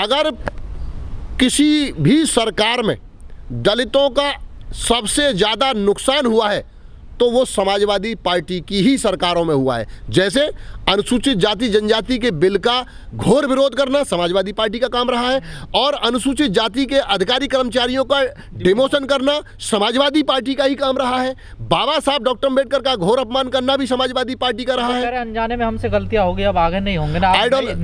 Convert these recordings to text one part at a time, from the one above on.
अगर किसी भी सरकार में दलितों का सबसे ज़्यादा नुकसान हुआ है तो वो समाजवादी पार्टी की ही सरकारों में हुआ है। जैसे अनुसूचित जाति जनजाति के बिल का घोर विरोध करना समाजवादी पार्टी का काम रहा है, और अनुसूचित जाति के अधिकारी कर्मचारियों का डिमोशन करना समाजवादी पार्टी का ही काम रहा है। बाबा साहब डॉक्टर अम्बेडकर का घोर अपमान करना भी समाजवादी पार्टी का रहा है। अनजाने में हमसे गलतियां हो गई, अब आगे नहीं होंगे ना।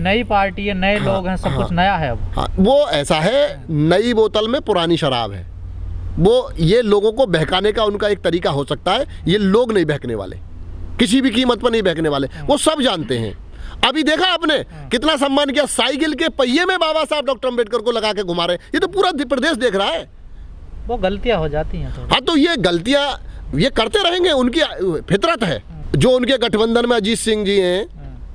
नई पार्टी है, नए लोग हैं, सब कुछ नया है अब। वो ऐसा है, नई बोतल में पुरानी शराब है। वो ये लोगों को बहकाने का उनका एक तरीका हो सकता है। ये लोग नहीं बहकने वाले, किसी भी कीमत पर नहीं बहकने वाले, वो सब जानते हैं। अभी देखा आपने कितना सम्मान किया, साइकिल के पहिए में बाबा साहब डॉक्टर अम्बेडकर को लगा के घुमा रहे। ये तो पूरा प्रदेश देख रहा है। वो गलतियां हो जाती हैं तो। हाँ, तो ये गलतियां ये करते रहेंगे, उनकी फितरत है। जो उनके गठबंधन में अजीत सिंह जी हैं,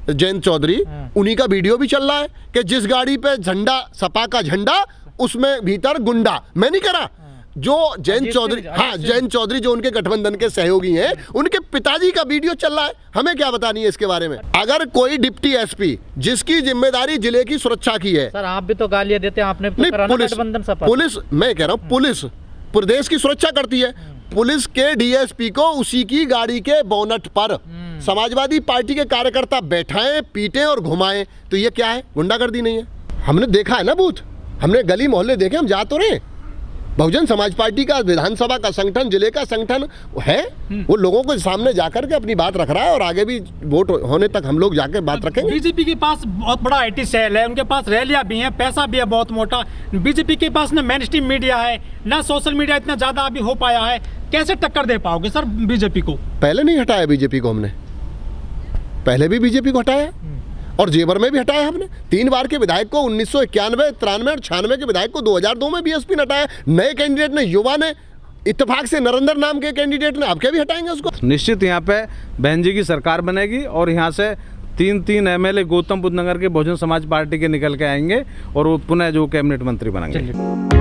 जयंत चौधरी, उन्हीं का वीडियो भी चल रहा है कि जिस गाड़ी पे झंडा, सपा का झंडा, उसमें भीतर गुंडा। मैं नहीं करा, जो जयंत चौधरी, हाँ जयंत चौधरी जो उनके गठबंधन के सहयोगी हैं, उनके पिताजी का वीडियो चल रहा है। हमें क्या बतानी है इसके बारे में। अगर कोई डिप्टी एसपी जिसकी जिम्मेदारी जिले की सुरक्षा की है। सर आप भी तो गालियां देते हैं, आपने तो पुलिस, मैं कह रहा हूँ पुलिस प्रदेश की सुरक्षा करती है। पुलिस के डीएसपी को उसी की गाड़ी के बोनट पर समाजवादी पार्टी के कार्यकर्ता बैठाएं, पीटें और घुमाएं, तो ये क्या है? गुंडागर्दी नहीं है? हमने देखा है ना बूथ, हमने गली मोहल्ले देखे, हम जा तो रहे। बहुजन समाज पार्टी का विधानसभा का संगठन, जिले का संगठन है, वो लोगों के सामने जाकर के अपनी बात रख रहा है, और आगे भी वोट होने तक हम लोग जाकर बात रखेंगे। बीजेपी के पास बहुत बड़ा आईटी सेल है, उनके पास रैलियां भी हैं, पैसा भी है बहुत मोटा। बीजेपी के पास ना मेन स्ट्रीम मीडिया है, ना सोशल मीडिया इतना ज्यादा अभी हो पाया है। कैसे टक्कर दे पाओगे सर बीजेपी को? पहले नहीं हटाया बीजेपी को हमने, पहले भी बीजेपी को हटाया और जेवर में भी हटाया हमने। 3 बार के विधायक को 1991, 93 और 96 के विधायक को 2002 में बीएसपी ने हटाया। नए कैंडिडेट ने, युवा ने, इत्तेफाक से नरेंद्र नाम के कैंडिडेट ने, अब क्या भी हटाएंगे उसको? निश्चित यहाँ पे बहन जी की सरकार बनेगी और यहाँ से 3 एमएलए गौतम बुद्ध नगर के बहुजन समाज पार्टी के निकल के आएंगे और वो पुनः जो कैबिनेट मंत्री बनेंगे।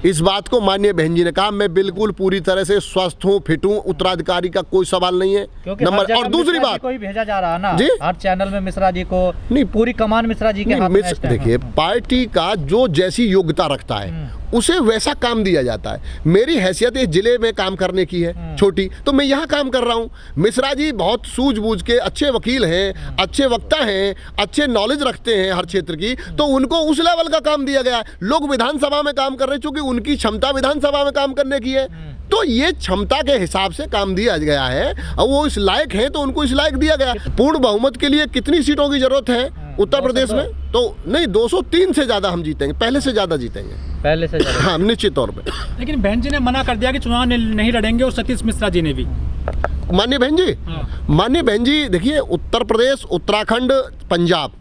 इस बात को माननीय बहन जी ने कहा, मैं बिल्कुल पूरी तरह से स्वस्थ हूँ, फिट हूँ, उत्तराधिकारी का कोई सवाल नहीं है। नंबर और दूसरी बात, कोई भेजा जा रहा है ना जी, हर चैनल में मिश्रा जी को नहीं, पूरी कमान मिश्रा जी के हाथ में। देखिए, पार्टी का जो जैसी योग्यता रखता है उसे वैसा काम दिया जाता है। मेरी हैसियत इस जिले में काम करने की है छोटी, तो मैं यहाँ काम कर रहा हूँ। मिश्रा जी बहुत सूझबूझ के अच्छे वकील हैं, अच्छे वक्ता हैं, अच्छे नॉलेज रखते हैं हर क्षेत्र की, तो उनको उस लेवल का काम दिया गया है। लोग विधानसभा में काम कर रहे हैं, चूंकि उनकी क्षमता विधानसभा में काम करने की है, तो ये क्षमता के हिसाब से काम दिया गया है, और वो इस लायक हैं तो उनको इस लायक दिया गया। पूर्ण बहुमत के लिए कितनी सीटों की जरूरत है उत्तर प्रदेश में? तो नहीं, 203 से ज्यादा हम जीतेंगे, पहले से ज्यादा जीतेंगे, पहले से ज्यादा। हाँ, निश्चित तौर पे। लेकिन बहन जी ने मना कर दिया कि चुनाव नहीं लड़ेंगे, और सतीश मिश्रा जी ने भी। माननीय बहन जी, माननीय बहन जी, देखिए, उत्तर प्रदेश, उत्तराखंड, पंजाब,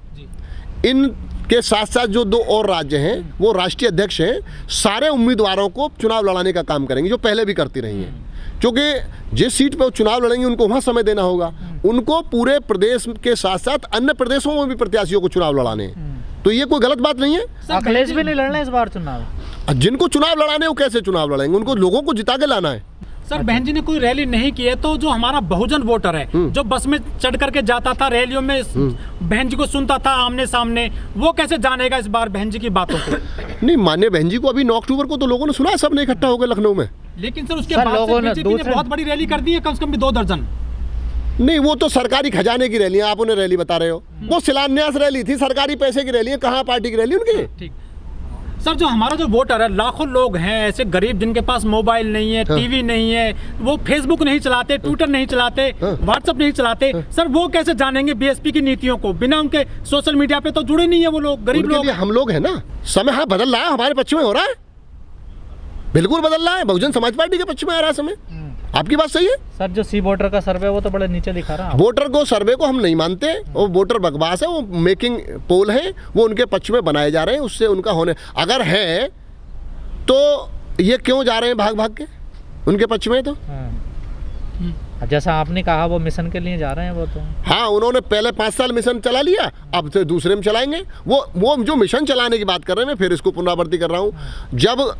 इन के साथ साथ जो 2 और राज्य हैं वो राष्ट्रीय अध्यक्ष हैं, सारे उम्मीदवारों को चुनाव लड़ाने का काम करेंगे, जो पहले भी करती रही हैं। क्योंकि जिस सीट पर वो चुनाव लड़ेंगे उनको वहाँ समय देना होगा, उनको पूरे प्रदेश के साथ साथ अन्य प्रदेशों में भी प्रत्याशियों को चुनाव लड़ाने हैं। तो ये कोई गलत बात नहीं है। अखिलेश भी नहीं लड़ना इस बार चुनाव। जिनको चुनाव लड़ाने वो कैसे चुनाव लड़ेंगे? उनको लोगों को जिता के लाना है। सर बहन जी ने कोई रैली नहीं की है, तो जो हमारा बहुजन वोटर है, जो बस में चढ़ करके जाता था, रैलियों में बहन जी को सुनता था आमने सामने, वो कैसे जानेगा इस बार बहन जी की बातों को? नहीं, माननीय बहन जी को अभी 9 अक्टूबर को तो लोगों ने सुना है, सबने इकट्ठा होकर लखनऊ में। लेकिन सर उसके बाद से बीजेपी ने बहुत बड़ी रैली कर दी है, कम से कम भी 2 दर्जन। नहीं, वो तो सरकारी खजाने की रैली, आप उन्हें रैली बता रहे हो। वो शिलान्यास रैली थी, सरकारी पैसे की रैली है, कहाँ पार्टी की रैली उनकी? ठीक सर, जो हमारा जो वोटर है, लाखों लोग हैं ऐसे गरीब जिनके पास मोबाइल नहीं है, टीवी नहीं है, वो फेसबुक नहीं चलाते, ट्विटर नहीं चलाते, व्हाट्सएप नहीं चलाते, सर वो कैसे जानेंगे बीएसपी की नीतियों को? बिना उनके सोशल मीडिया पे तो जुड़े नहीं है वो लोग, गरीब लोग। हम लोग हैं ना, समय हाँ बदल रहा है, हमारे पक्ष में हो रहा है, बिल्कुल बदल रहा है, बहुजन समाज पार्टी के पक्ष में आ रहा है समय। आपकी बात सही है सर। जो सी वोटर का सर्वे वो तो बड़े नीचे दिखा रहा है। वोटर को सर्वे को हम नहीं मानते, वो वोटर बकवास है, वो मेकिंग पोल है, वो उनके पक्ष में बनाए जा रहे हैं, उससे उनका होने अगर है तो ये क्यों जा रहे हैं भाग भाग के उनके पक्ष में? तो जैसा आपने कहा वो मिशन के लिए जा रहे हैं वो तो। हाँ, उन्होंने पहले 5 साल मिशन चला लिया, अब से दूसरे में चलाएंगे। वो जो मिशन चलाने की बात कर रहे हैं, मैं फिर इसको पुनरावृत्ति कर रहा हूँ, जब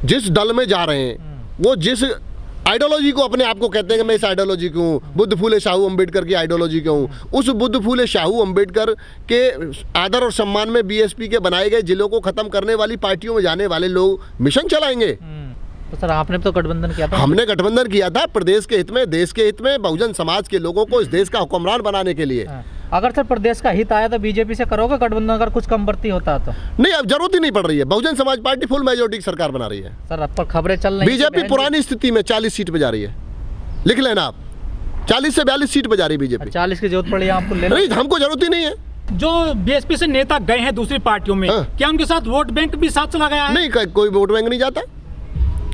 जिस दल में जा रहे हैं, वो जिस आइडियोलॉजी को अपने आप को कहते हैं कि मैं इस आइडियोलॉजी की हूँ, बुद्ध फूले शाहू अम्बेडकर की आइडियोलॉजी के हूँ, उस बुद्ध फूले शाहू अम्बेडकर के आदर और सम्मान में बीएसपी के बनाए गए जिलों को खत्म करने वाली पार्टियों में जाने वाले लोग मिशन चलाएंगे। तो सर आपने तो गठबंधन किया था। हमने गठबंधन किया था प्रदेश के हित में, देश के हित में, बहुजन समाज के लोगों को इस देश का हुक्मरान बनाने के लिए। अगर सर प्रदेश का हित आया तो बीजेपी से करोगे गठबंधन, अगर कुछ कमबर्ती होता तो? नहीं, अब जरूरत ही नहीं पड़ रही है। Bahujan Samaj party full majority की सरकार बना रही है। सर अब पर खबरें चल रही है बीजेपी पुरानी स्थिति में 40 सीट पे जा रही है, लिख लेना आप, 40 से 42 सीट पे जा रही है बीजेपी। 40 की जरूरत पड़ी आपको ले नहीं, हमको जरूरत ही नहीं है। जो बीएसपी से नेता गए हैं दूसरी पार्टियों में, हाँ। क्या उनके साथ वोट बैंक भी साथ चला गया है? नहीं, कोई वोट बैंक नहीं जाता,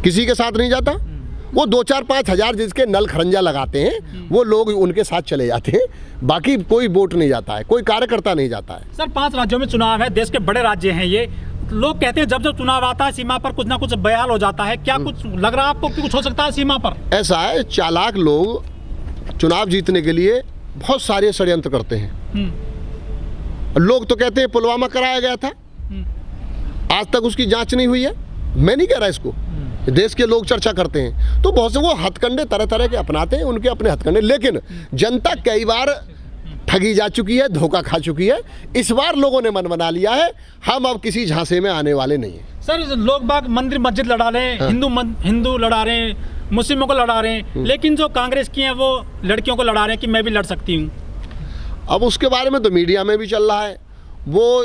किसी के साथ नहीं जाता। वो 2-4-5 हजार जिसके नल खरंजा लगाते हैं वो लोग उनके साथ चले जाते हैं, बाकी कोई वोट नहीं जाता है, कोई कार्यकर्ता नहीं जाता है। सर 5 राज्यों में चुनाव है, देश के बड़े राज्य हैं ये। लोग कहते हैं जब जब चुनाव आता है सीमा पर कुछ ना कुछ बवाल हो जाता है, क्या कुछ लग रहा है आपको कि कुछ हो सकता है सीमा पर? ऐसा है, चालाक लोग चुनाव जीतने के लिए बहुत सारे षड्यंत्र करते हैं। लोग तो कहते हैं पुलवामा कराया गया था, आज तक उसकी जांच नहीं हुई है। मैं नहीं कह रहा इसको, देश के लोग चर्चा करते हैं, तो बहुत से वो हथकंडे तरह तरह के अपनाते हैं, उनके अपने हथकंडे। लेकिन जनता कई बार ठगी जा चुकी है, धोखा खा चुकी है। इस बार लोगों ने मन बना लिया है, हम अब किसी झांसे में आने वाले नहीं हैं। सर लोग बाग मंदिर मस्जिद लड़ा रहे हैं, हिंदू लड़ा रहे हैं, मुस्लिमों को लड़ा रहे हैं, लेकिन जो कांग्रेस की हैं वो लड़कियों को लड़ा रहे हैं कि मैं भी लड़ सकती हूँ। अब उसके बारे में तो मीडिया में भी चल रहा है, वो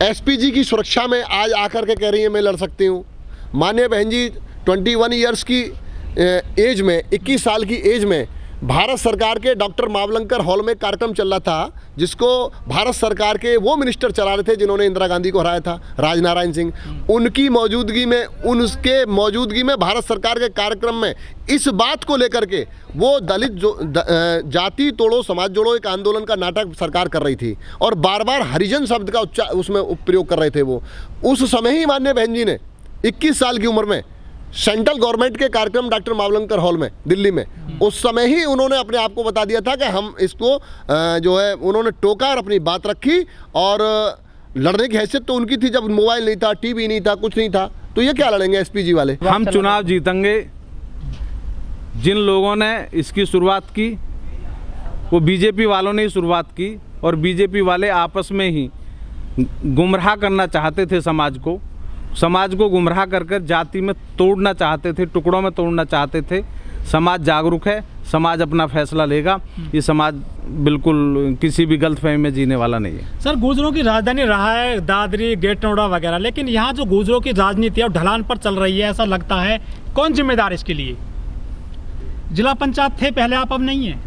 एसपीजी की सुरक्षा में आज आकर के कह रही है मैं लड़ सकती हूँ। माननीय बहन जी 21 ईयर्स की एज में, 21 साल की एज में भारत सरकार के डॉक्टर मावलंकर हॉल में कार्यक्रम चल रहा था, जिसको भारत सरकार के वो मिनिस्टर चला रहे थे जिन्होंने इंदिरा गांधी को हराया था, राजनारायण सिंह। उनकी मौजूदगी में, उनके मौजूदगी में भारत सरकार के कार्यक्रम में इस बात को लेकर के वो दलित जाति तोड़ो समाज जोड़ो एक आंदोलन का नाटक सरकार कर रही थी और बार बार हरिजन शब्द का उसमें प्रयोग कर रहे थे। वो उस समय ही माननीय बहन जी ने 21 साल की उम्र में सेंट्रल गवर्नमेंट के कार्यक्रम डॉक्टर मावलंकर हॉल में दिल्ली में, उस समय ही उन्होंने अपने आप को बता दिया था कि हम इसको जो है उन्होंने टोका और अपनी बात रखी। और लड़ने की हैसियत तो उनकी थी जब मोबाइल नहीं था, टीवी नहीं था, कुछ नहीं था, तो ये क्या लड़ेंगे एसपीजी वाले। हम चुनाव जीतेंगे। जिन लोगों ने इसकी शुरुआत की वो बीजेपी वालों ने ही शुरुआत की, और बीजेपी वाले आपस में ही गुमराह करना चाहते थे समाज को गुमराह कर कर जाति में तोड़ना चाहते थे, टुकड़ों में तोड़ना चाहते थे। समाज जागरूक है, समाज अपना फैसला लेगा। ये समाज बिल्कुल किसी भी गलतफहमी में जीने वाला नहीं है। सर गुर्जरों की राजधानी रहा है दादरी, गेटनोड़ा वगैरह, लेकिन यहाँ जो गुर्जरों की राजनीति है ढलान पर चल रही है, ऐसा लगता है। कौन जिम्मेदार इसके लिए? जिला पंचायत थे पहले आप, अब नहीं है,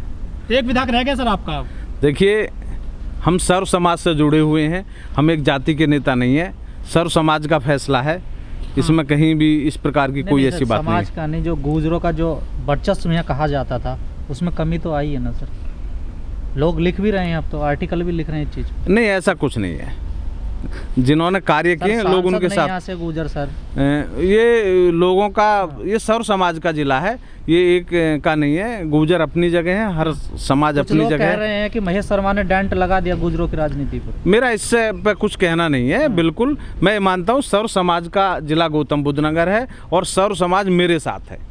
एक विधायक रह गया सर आपका। देखिए, हम सर्व समाज से जुड़े हुए हैं, हम एक जाति के नेता नहीं है, सर्व समाज का फैसला है। इसमें कहीं भी इस प्रकार की कोई ऐसी बात नहीं है। समाज का नहीं, जो गुर्जरों का जो वर्चस्व यहाँ कहा जाता था उसमें कमी तो आई है ना सर। लोग लिख भी रहे हैं, अब तो आर्टिकल भी लिख रहे हैं इस चीज़। नहीं, ऐसा कुछ नहीं है। जिन्होंने कार्य किए लोग उनके साथ। यहाँ से गुजर सर, ये लोगों का, ये सर्व समाज का जिला है, ये एक का नहीं है। गुजर अपनी जगह है, हर समाज अपनी जगह है। कह रहे हैं कि महेश शर्मा ने डेंट लगा दिया गुजरों की राजनीति पर। मेरा इससे पे कुछ कहना नहीं है। बिल्कुल मैं मानता हूँ सर्व समाज का जिला गौतम बुद्ध नगर है और सर्व समाज मेरे साथ है।